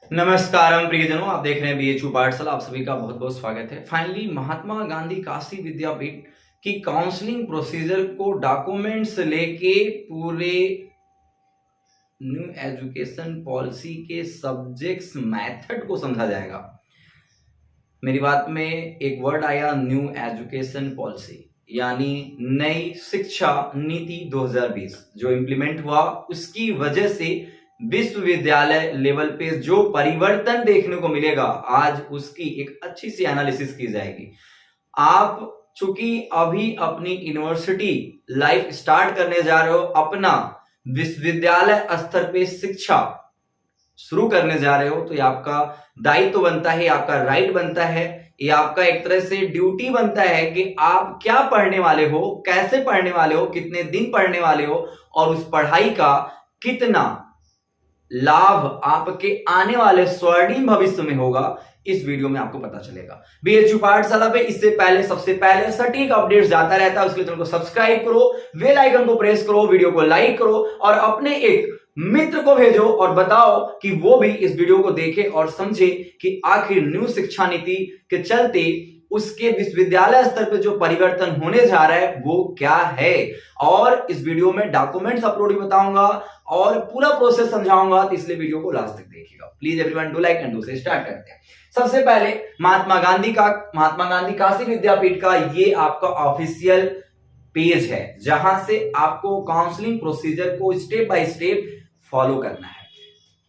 नमस्कारम प्रियजनों, आप देख रहे हैं बीएचयू पाठशाला। आप सभी का बहुत बहुत स्वागत है। फाइनली महात्मा गांधी काशी विद्यापीठ की काउंसलिंग प्रोसीजर को डॉक्यूमेंट्स लेके पूरे न्यू एजुकेशन पॉलिसी के सब्जेक्ट्स मेथड को समझा जाएगा। मेरी बात में एक वर्ड आया, न्यू एजुकेशन पॉलिसी, यानी नई शिक्षा नीति 2020 जो इंप्लीमेंट हुआ, उसकी वजह से विश्वविद्यालय लेवल पे जो परिवर्तन देखने को मिलेगा, आज उसकी एक अच्छी सी एनालिसिस की जाएगी। आप चूंकि अभी अपनी यूनिवर्सिटी लाइफ स्टार्ट करने जा रहे हो, अपना विश्वविद्यालय स्तर पे शिक्षा शुरू करने जा रहे हो, तो ये आपका दायित्व बनता है, आपका राइट बनता है, ये आपका एक तरह से ड्यूटी बनता है कि आप क्या पढ़ने वाले हो, कैसे पढ़ने वाले हो, कितने दिन पढ़ने वाले हो और उस पढ़ाई का कितना लाभ आपके आने वाले स्वर्णिम भविष्य में होगा, इस वीडियो में आपको पता चलेगा। बीएचयू पाठशाला पे इससे पहले सबसे पहले सटीक अपडेट्स जाता रहता है, उसके लिए चैनल को सब्सक्राइब करो, बेल आइकन को प्रेस करो, वीडियो को लाइक करो और अपने एक मित्र को भेजो और बताओ कि वो भी इस वीडियो को देखे और समझे कि आखिर न्यू शिक्षा नीति के चलते उसके विश्वविद्यालय स्तर पे जो परिवर्तन होने जा रहा है वो क्या है। और इस वीडियो में डॉक्यूमेंट्स अपलोड भी बताऊंगा और पूरा प्रोसेस समझाऊंगा, तो इसलिए वीडियो को लास्ट तक देखिएगा। Please everyone do like and do से स्टार्ट करते हैं। सबसे पहले महात्मा गांधी काशी विद्यापीठ का ये आपका ऑफिशियल पेज है, जहां से आपको काउंसलिंग प्रोसीजर को स्टेप बाय स्टेप फॉलो करना है।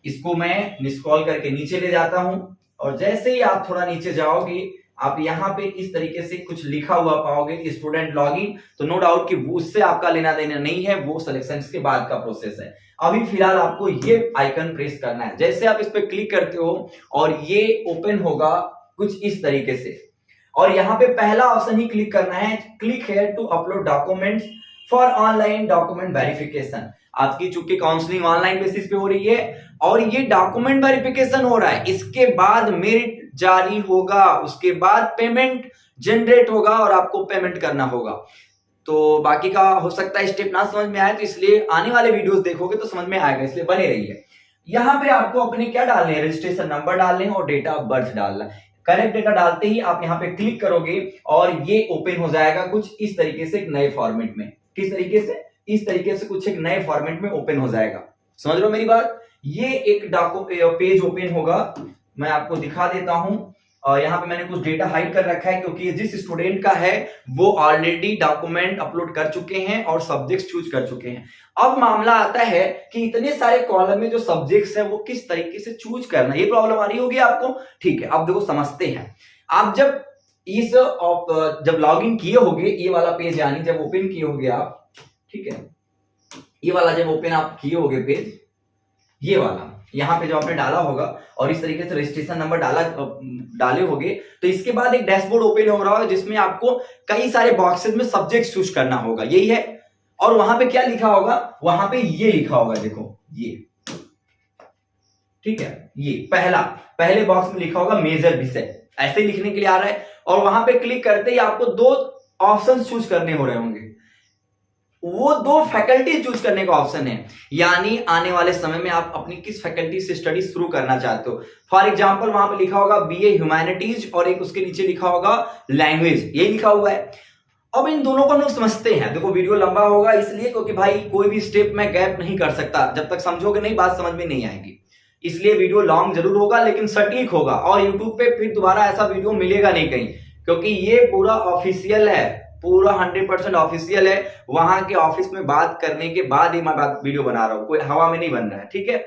इसको मैं स्क्रॉल करके नीचे ले जाता हूं और जैसे ही आप थोड़ा नीचे जाओगे, आप यहाँ पे इस तरीके से कुछ लिखा हुआ पाओगे, स्टूडेंट लॉगिन। तो नो डाउट कि उससे आपका लेना देना नहीं है, वो सिलेक्शन के बाद का प्रोसेस है। अभी फिलहाल आपको ये आइकन प्रेस करना है। जैसे आप इस पे क्लिक करते हो और ये ओपन होगा कुछ इस तरीके से, और यहाँ पे पहला ऑप्शन ही क्लिक करना है, click here to upload documents for online document verification. आपकी चूंकि काउंसलिंग ऑनलाइन बेसिस पे हो रही है और ये डॉक्यूमेंट वेरिफिकेशन हो रहा है, इसके बाद मेरिट जारी होगा, उसके बाद पेमेंट जनरेट होगा और आपको पेमेंट करना होगा। तो बाकी का हो सकता है स्टेप ना समझ में आए, तो इसलिए आने वाले वीडियोस देखोगे तो समझ में आएगा, इसलिए बने रहिए। यहाँ पे आपको अपने क्या डालने हैं, रजिस्ट्रेशन नंबर डालने हैं और डेट ऑफ बर्थ डालना है। करेक्ट डेटा डालते ही आप यहाँ पे क्लिक करोगे और ये ओपन हो जाएगा कुछ इस तरीके से, एक नए फॉर्मेट में। किस तरीके से? इस तरीके से कुछ एक नए फॉर्मेट में ओपन हो जाएगा। समझ लो मेरी बात। ये एक पेज ओपन होगा, मैं आपको दिखा देता हूं। यहाँ पे मैंने कुछ डेटा हाइड कर रखा है क्योंकि जिस स्टूडेंट का है वो ऑलरेडी डॉक्यूमेंट अपलोड कर चुके हैं और सब्जेक्ट्स चूज कर चुके हैं। अब मामला आता है कि इतने सारे कॉलम में जो सब्जेक्ट्स है वो किस तरीके से चूज करना, ये प्रॉब्लम आ रही होगी आपको। ठीक है, अब देखो समझते हैं। आप जब लॉग इन किए होगे, ये वाला पेज यानी जब ओपन किए होगे आप, ठीक है, ये वाला जब ओपन आप किए होगे पेज, ये वाला यहाँ पे जो आपने डाला होगा और इस तरीके से रजिस्ट्रेशन नंबर डाले होगे, तो इसके बाद एक डैशबोर्ड ओपन हो रहा है जिसमें आपको कई सारे बॉक्सेस में सब्जेक्ट चूज करना होगा, यही है। और वहां पे क्या लिखा होगा, वहां पे ये लिखा होगा, देखो ये, ठीक है, ये पहले बॉक्स में लिखा होगा मेजर विषय, ऐसे ही लिखने के लिए आ रहा है। और वहां पे क्लिक करते ही आपको दो ऑप्शन चूज करने हो रहे होंगे, वो दो फैकल्टी चूज करने का ऑप्शन है, यानी आने वाले समय में आप अपनी किस फैकल्टी से स्टडी शुरू करना चाहते हो। फॉर एग्जांपल वहां पे लिखा होगा बीए ह्यूमैनिटीज और एक उसके नीचे लिखा होगा लैंग्वेज, ये लिखा हुआ है। अब इन दोनों को हम लोग समझते हैं। देखो वीडियो लंबा होगा इसलिए, क्योंकि भाई कोई भी स्टेप में गैप नहीं कर सकता, जब तक समझोगे नहीं बात समझ में नहीं आएगी। इसलिए वीडियो लॉन्ग जरूर होगा लेकिन सटीक होगा, और यूट्यूब पे फिर दोबारा ऐसा वीडियो मिलेगा नहीं कहीं, क्योंकि ये पूरा ऑफिशियल है, पूरा 100% ऑफिशियल है। वहां के ऑफिस में बात करने के बाद ही मैं वीडियो बना रहा हूं, कोई हवा में नहीं बन रहा है, ठीक है।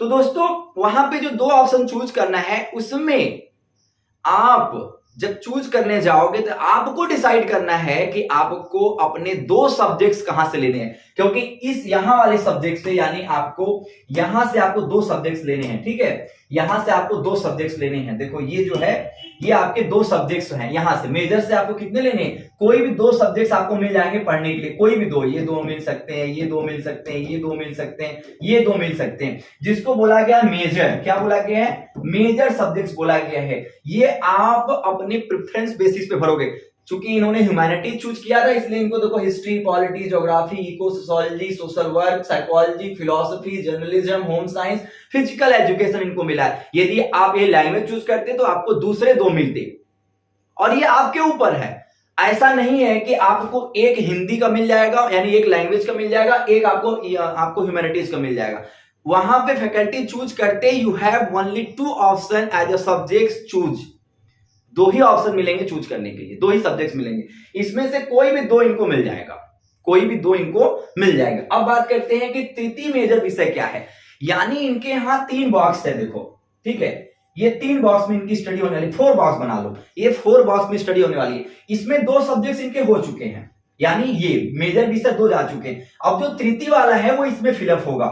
तो दोस्तों वहां पे जो दो ऑप्शन चूज करना है, उसमें आप जब चूज करने जाओगे तो आपको डिसाइड करना है कि आपको अपने दो सब्जेक्ट्स कहां से लेने हैं, क्योंकि इस यहां वाले सब्जेक्ट से, यानी आपको यहां से आपको दो सब्जेक्ट्स लेने हैं, ठीक है, यहां से आपको दो सब्जेक्ट्स लेने हैं। देखो ये जो है ये आपके दो सब्जेक्ट्स हैं, यहां से मेजर से आपको कितने लेने हैं, कोई भी दो सब्जेक्ट्स आपको मिल जाएंगे पढ़ने के लिए, कोई भी दो, ये दो मिल सकते हैं, ये दो मिल सकते हैं, ये दो मिल सकते हैं, ये दो मिल सकते हैं, जिसको बोला गया है मेजर। क्या बोला गया है? मेजर सब्जेक्ट्स बोला गया है। ये आप अपने प्रेफरेंस बेसिस पे भरोगे। चूंकि इन्होंने ह्यूमैनिटीज चूज किया था इसलिए इनको देखो history, polity, geography, eco sociology, social work, psychology, philosophy, journalism, home science, physical education इनको मिला है। यदि आप ये लैंग्वेज चूज करते तो आपको दूसरे 2 मिलते, और ये आपके ऊपर है। ऐसा नहीं है कि आपको एक हिंदी का मिल जाएगा यानी एक लैंग्वेज का मिल जाएगा, एक आपको ह्यूमैनिटीज का मिल जाएगा। वहां पे फैकल्टी चूज करते you have only 2 option as a subject choose, 2 ही ऑप्शन मिलेंगे चूज करने के लिए, 2 ही सब्जेक्ट्स मिलेंगे, इसमें से कोई भी 2 इनको मिल जाएगा, कोई भी 2 इनको मिल जाएगा। अब बात करते हैं कि तृतीय मेजर विषय क्या है, यानी इनके यहां 3 बॉक्स है, देखो ठीक है, ये 3 बॉक्स में इनकी स्टडी होने वाली, 4 बॉक्स बना लो, ये 4 बॉक्स में स्टडी होने वाली है। इसमें 2 सब्जेक्ट्स इनके हो चुके हैं, यानी ये मेजर विषय 2 जा चुके हैं। अब जो तृतीय वाला है वो इसमें फिलअप होगा।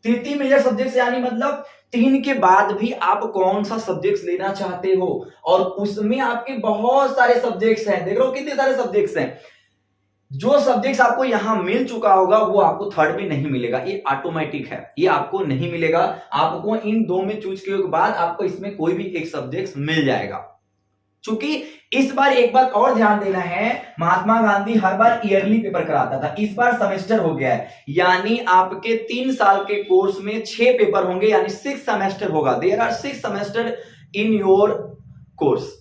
तृतीय मेजर सब्जेक्ट यानी मतलब 3 के बाद भी आप कौन सा सब्जेक्ट लेना चाहते हो, और उसमें आपके बहुत सारे सब्जेक्ट्स हैं, देख रहे हो कितने सारे सब्जेक्ट्स हैं। जो सब्जेक्ट्स आपको यहां मिल चुका होगा वो आपको थर्ड में नहीं मिलेगा, ये ऑटोमेटिक है, ये आपको नहीं मिलेगा। आपको इन 2 में चूज किए के बाद आपको इसमें कोई भी एक सब्जेक्ट मिल जाएगा। चूंकि इस बार एक बात और ध्यान देना है, महात्मा गांधी हर बार ईयरली पेपर कराता था, इस बार सेमेस्टर हो गया है, यानी आपके 3 साल के कोर्स में 6 पेपर होंगे, यानी 6 सेमेस्टर होगा। There are 6 semester in your course,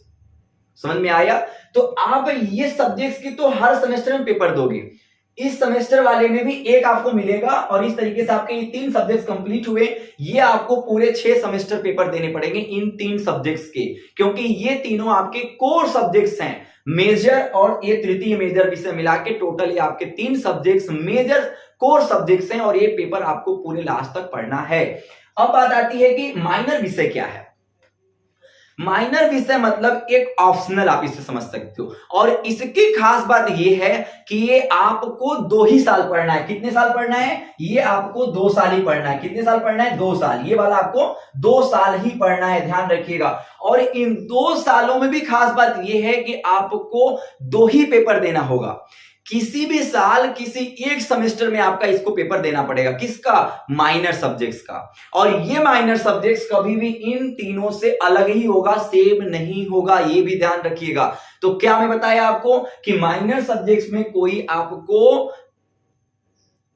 समझ में आया। तो आप ये सब्जेक्ट्स की तो हर सेमेस्टर में पेपर दोगे, इस सेमेस्टर वाले में भी एक आपको मिलेगा, और इस तरीके से आपके ये 3 सब्जेक्ट्स कंप्लीट हुए। ये आपको पूरे 6 सेमेस्टर पेपर देने पड़ेंगे इन 3 सब्जेक्ट्स के, क्योंकि ये तीनों आपके कोर सब्जेक्ट्स हैं, मेजर और ये तृतीय मेजर विषय मिला के टोटल ये आपके 3 सब्जेक्ट्स मेजर कोर सब्जेक्ट्स हैं, और ये पेपर आपको पूरे लास्ट तक पढ़ना है। अब बात आती है कि माइनर विषय क्या है। माइनर विषय मतलब एक ऑप्शनल, आप इसे समझ सकते हो, और इसकी खास बात यह है कि ये आपको 2 ही साल पढ़ना है। कितने साल पढ़ना है? ये आपको 2 साल ही पढ़ना है। कितने साल पढ़ना है? 2 साल। ये वाला आपको 2 साल ही पढ़ना है, ध्यान रखिएगा। और इन 2 सालों में भी खास बात यह है कि आपको 2 ही पेपर देना होगा। किसी भी साल किसी एक सेमेस्टर में आपका इसको पेपर देना पड़ेगा, किसका? माइनर सब्जेक्ट्स का। और ये माइनर सब्जेक्ट्स कभी भी इन तीनों से अलग ही होगा, सेम नहीं होगा, ये भी ध्यान रखिएगा। तो क्या मैं बताया आपको कि माइनर सब्जेक्ट्स में कोई आपको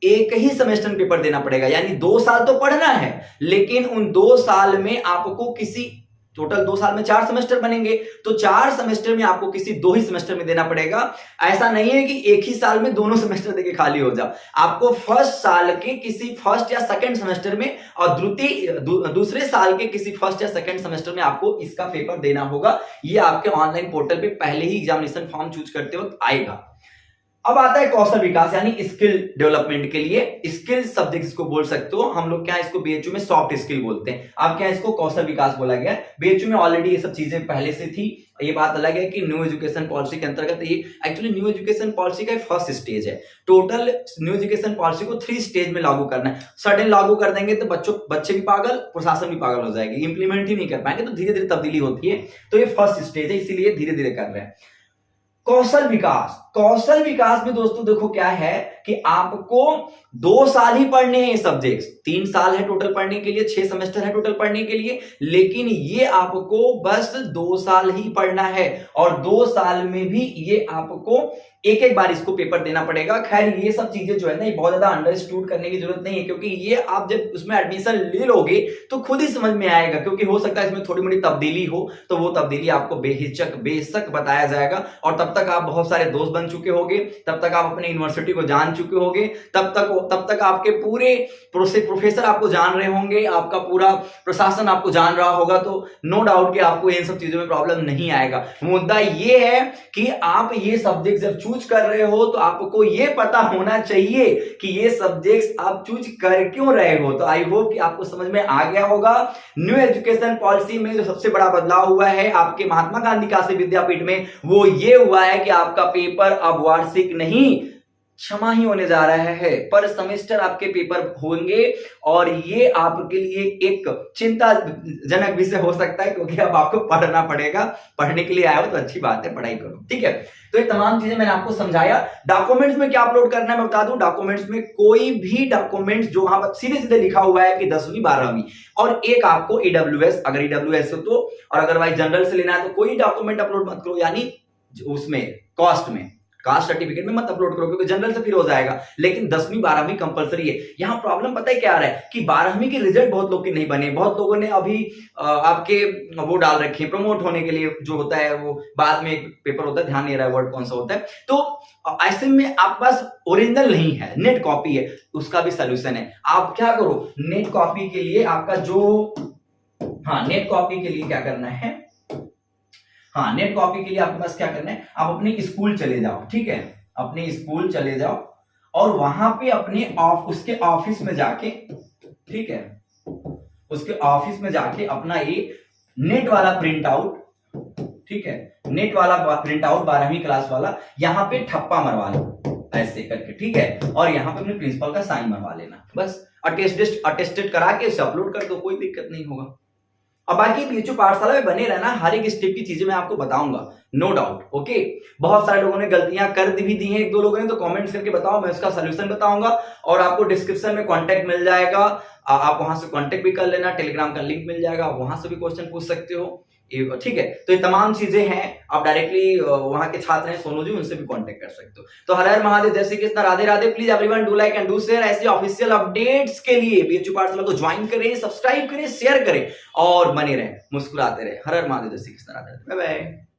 एक ही सेमेस्टर में पेपर देना पड़ेगा, यानी 2 साल तो पढ़ना है, लेकिन उन 2 साल में आपको किसी, टोटल 2 साल में 4 सेमेस्टर बनेंगे, तो 4 सेमेस्टर में आपको किसी 2 ही सेमेस्टर में देना पड़ेगा। ऐसा नहीं है कि एक ही साल में दोनों सेमेस्टर देके खाली हो जाओ। आपको फर्स्ट साल के किसी फर्स्ट या सेकंड सेमेस्टर में, और दूसरे साल के किसी फर्स्ट या सेकंड सेमेस्टर में आपको इसका पेपर देना होगा। ये आपके ऑनलाइन पोर्टल पे पहले ही एग्जामिनेशन फॉर्म चूज करते वक्त आएगा। अब आता है कौशल विकास, यानी स्किल डेवलपमेंट के लिए। स्किल सब्जेक्ट इसको बोल सकते हो, हम लोग क्या इसको बीएचयू में सॉफ्ट स्किल बोलते हैं, आप क्या इसको कौशल विकास बोला गया। बीएचयू में ऑलरेडी ये सब चीजें पहले से थी। ये बात अलग है कि न्यू एजुकेशन पॉलिसी के अंतर्गत, ये एक्चुअली न्यू एजुकेशन पॉलिसी का फर्स्ट स्टेज है। टोटल न्यू एजुकेशन पॉलिसी को 3 स्टेज में लागू करना है। सडन लागू कर देंगे तो बच्चे भी पागल, प्रशासन भी पागल हो जाएगी, इंप्लीमेंट ही नहीं कर पाएंगे, तो धीरे धीरे तब्दीली होती है। तो ये फर्स्ट स्टेज है, इसीलिए धीरे धीरे कर रहे हैं। कौशल विकास, कौशल विकास में दोस्तों देखो क्या है कि आपको 2 साल ही पढ़ने हैं ये सब्जेक्ट्स। 3 साल है टोटल पढ़ने के लिए, 6 सेमेस्टर है टोटल पढ़ने के लिए, लेकिन ये आपको बस 2 साल ही पढ़ना है। और 2 साल में भी ये आपको एक बार इसको पेपर देना पड़ेगा। खैर ये सब चीजें जो है ना, ये बहुत ज्यादा अंडरस्टूड करने की जरूरत नहीं है, क्योंकि ये आप जब उसमें एडमिशन ले लोगे तो खुद ही समझ में आएगा। क्योंकि हो सकता है इसमें थोड़ी मोड़ी तब्दीली हो, तो वो तब्दीली आपको बेशक बताया जाएगा। और तब तक आप बहुत सारे दोस्त बन चुके होंगे, तब तक आप अपने यूनिवर्सिटी को जान चुके होंगे, तब तक आपके पूरे प्रोफेसर आपको जान रहे होंगे, आपका पूरा प्रशासन आपको जान रहा होगा। तो नो डाउट कि आपको इन सब चीजों में प्रॉब्लम नहीं आएगा। मुद्दा ये है कि आप ये सब्जेक्ट जब चूज कर रहे हो तो आपको ये पता होना चाहिए कि ये सब्जेक्ट्स आप चूज कर क्यों रहे हो। तो आई होप कि आपको समझ में आ गया होगा। न्यू एजुकेशन पॉलिसी में जो सबसे बड़ा बदलाव हुआ है आपके महात्मा गांधी काशी विद्यापीठ में, वो ये हुआ है कि आपका पेपर अब वार्षिक नहीं, क्षमा ही होने जा रहा है, पर सेमेस्टर आपके पेपर होंगे। और ये आपके लिए एक चिंताजनक विषय हो सकता है, क्योंकि अब आपको पढ़ना पड़ेगा। पढ़ने के लिए आए हो तो अच्छी बात है, पढ़ाई करो, ठीक है। तो ये तमाम चीजें मैंने आपको समझाया। डॉक्यूमेंट्स में क्या अपलोड करना है मैं बता दूं। डॉक्यूमेंट्स में कोई भी डॉक्यूमेंट्स जो वहां पर सीधे लिखा हुआ है कि 10वीं 12वीं, और एक आपको ईडब्ल्यूएस, अगर ईडब्ल्यूएस हो तो, और अदरवाइज जनरल से लेना है तो कोई डॉक्यूमेंट अपलोड मत करो, यानी उसमें कास्ट सर्टिफिकेट में मत अपलोड करो, क्योंकि जनरल से फिर हो जाएगा। लेकिन 10वीं 12वीं कंपलसरी है। यहाँ प्रॉब्लम पता है क्या आ रहा है कि 12वीं के रिजल्ट बहुत लोग के नहीं बने, बहुत लोगों ने अभी आपके वो डाल रखे हैं प्रमोट होने के लिए, जो होता है वो बाद में एक पेपर होता है, ध्यान नहीं रहा है वर्ड कौन सा होता है। तो ऐसे में आपके पास ओरिजिनल नहीं है, नेट कॉपी है, उसका भी सोल्यूशन है। आप क्या करो, नेट कॉपी के लिए आपका जो नेट कॉपी के लिए क्या करना है, नेट कॉपी के लिए आपके पास क्या करना है, आप अपने स्कूल चले जाओ, ठीक है, अपने स्कूल चले जाओ और वहां पे अपने उसके ऑफिस में जाके, ठीक है, उसके ऑफिस में जाके अपना ये नेट वाला प्रिंट आउट, ठीक है, नेट वाला प्रिंट आउट 12वीं क्लास वाला यहाँ पे ठप्पा मरवा लो ऐसे करके, ठीक है, और यहाँ पे अपने प्रिंसिपल का साइन मरवा लेना, बस अटेस्टेड करा के उसे अपलोड कर दो, कोई दिक्कत नहीं होगा। अब बाकी बीएचयू पाठशाला में बने रहना, हर एक स्टेप की चीजें मैं आपको बताऊंगा, नो डाउट, ओके। बहुत सारे लोगों ने गलतियां कर भी दी हैं, एक दो लोगों ने, तो कमेंट्स करके बताओ, मैं उसका सोल्यूशन बताऊंगा। और आपको डिस्क्रिप्शन में कांटेक्ट मिल जाएगा, आप वहां से कांटेक्ट भी कर लेना, टेलीग्राम का लिंक मिल जाएगा, आप वहां से भी क्वेश्चन पूछ सकते हो, ठीक है। तो ये तमाम चीजें हैं, आप डायरेक्टली वहां के छात्र हैं सोनू जी, उनसे भी कांटेक्ट कर सकते हो। तो हर हर महादेव, जय Shri Krishna, Radhe Radhe. Please everyone do like and do share. ऐसे ऑफिशियल अपडेट्स के लिए बीएचयू पाठशाला को ज्वाइन करें, सब्सक्राइब करें, शेयर करें और बने रहें, मुस्कुराते रहें। हर हर महादेव, जय श्री कृष्ण, राधे राधे, बाय बाय।